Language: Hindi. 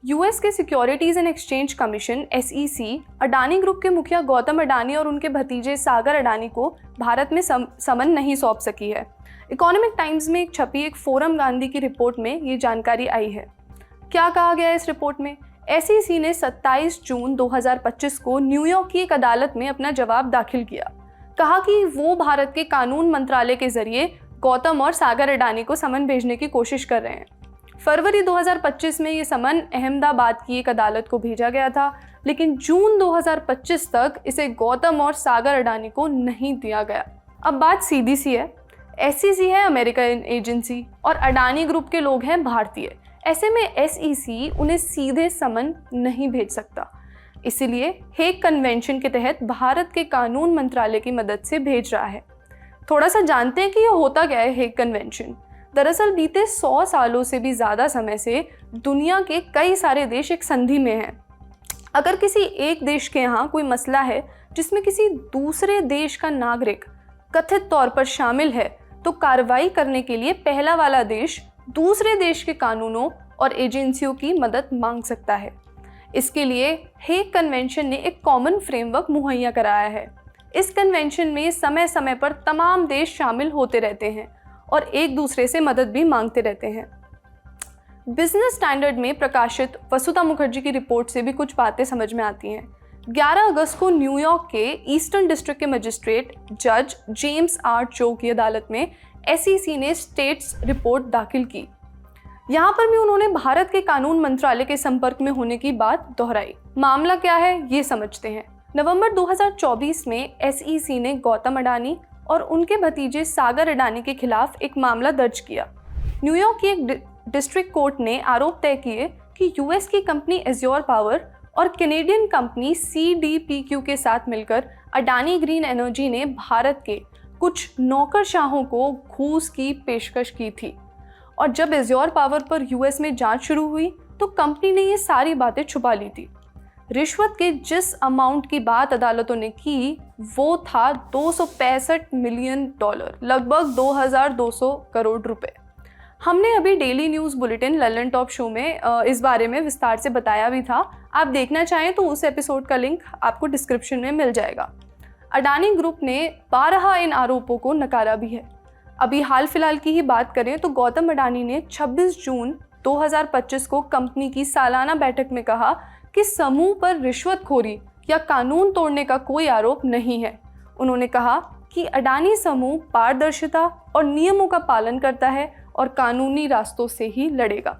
यूएस के securities and exchange commission SEC Adani group के मुखिया गौतम अडानी और उनके भतीजे सागर अडानी को भारत में समन नहीं सौंप सकी है। इकोनॉमिक टाइम्स में एक छपी एक फोरम गांधी की रिपोर्ट में ये जानकारी आई है। क्या कहा गया है इस रिपोर्ट में? SEC ने 27 जून 2025 को न्यूयॉर्क की एक अदालत में अपना जवाब दाखिल किया। कहा कि वो भारत के कानून मंत्रालय के जरिए गौतम और सागर अडानी को समन भेजने की कोशिश कर रहे हैं। फरवरी 2025 में ये समन अहमदाबाद की एक अदालत को भेजा गया था, लेकिन जून 2025 तक इसे गौतम और सागर अडानी को नहीं दिया गया। अब बात सीधी सी है, SEC है अमेरिकन एजेंसी और अडानी ग्रुप के लोग हैं भारतीय। ऐसे में SEC उन्हें सीधे समन नहीं भेज सकता, इसीलिए हेग कन्वेंशन के तहत भारत के कानून मंत्रालय की मदद से भेज रहा है। थोड़ा सा जानते हैं कि यह होता क्या है हेग कन्वेंशन। दरअसल बीते 100 सालों से भी ज़्यादा समय से दुनिया के कई सारे देश एक संधि में हैं। अगर किसी एक देश के यहाँ कोई मसला है जिसमें किसी दूसरे देश का नागरिक कथित तौर पर शामिल है, तो कार्रवाई करने के लिए पहला वाला देश दूसरे देश के कानूनों और एजेंसियों की मदद मांग सकता है। इसके लिए हेग कन्वेंशन ने एक कॉमन फ्रेमवर्क मुहैया कराया है। इस कन्वेंशन में समय समय पर तमाम देश शामिल होते रहते हैं और एक दूसरे से मदद भी मांगते रहते हैं। बिजनेस स्टैंडर्ड में प्रकाशित वसुधा मुखर्जी की रिपोर्ट से भी कुछ बातें समझ में आती हैं। 11 अगस्त को न्यूयॉर्क के ईस्टर्न डिस्ट्रिक्ट के मजिस्ट्रेट जज जेम्स आर चो की अदालत में SEC ने स्टेट्स रिपोर्ट दाखिल की। यहाँ पर भी उन्होंने भारत के कानून मंत्रालय के संपर्क में होने की बात दोहराई। मामला क्या है ये समझते हैं। नवंबर 2024 में SEC ने गौतम अडानी और उनके भतीजे सागर अडानी के खिलाफ एक मामला दर्ज किया। न्यूयॉर्क की एक डिस्ट्रिक्ट कोर्ट ने आरोप तय किए कि यूएस की कंपनी एज्योर पावर और कैनेडियन कंपनी CDPQ के साथ मिलकर अडानी ग्रीन एनर्जी ने भारत के कुछ नौकरशाहों को घूस की पेशकश की थी। और जब एज्योर पावर पर यूएस में जांच शुरू हुई तो कंपनी ने ये सारी बातें छुपा ली थी। रिश्वत के जिस अमाउंट की बात अदालतों ने की वो था $265 मिलियन, लगभग 2200 करोड़ रुपए। हमने अभी daily news bulletin Lallan top show में इस बारे में विस्तार से बताया भी था। आप देखना चाहें तो उस एपिसोड का लिंक आपको डिस्क्रिप्शन में मिल जाएगा। अडानी ग्रुप ने 12 इन आरोपों को नकारा भी है। अभी हाल फिलहाल की ही बात करें तो गौतम अडानी ने 26 जून 2025 को कंपनी की सालाना बैठक में कहा कि समूह पर रिश्वतखोरी या कानून तोड़ने का कोई आरोप नहीं है। उन्होंने कहा कि अडानी समूह पारदर्शिता और नियमों का पालन करता है और कानूनी रास्तों से ही लड़ेगा।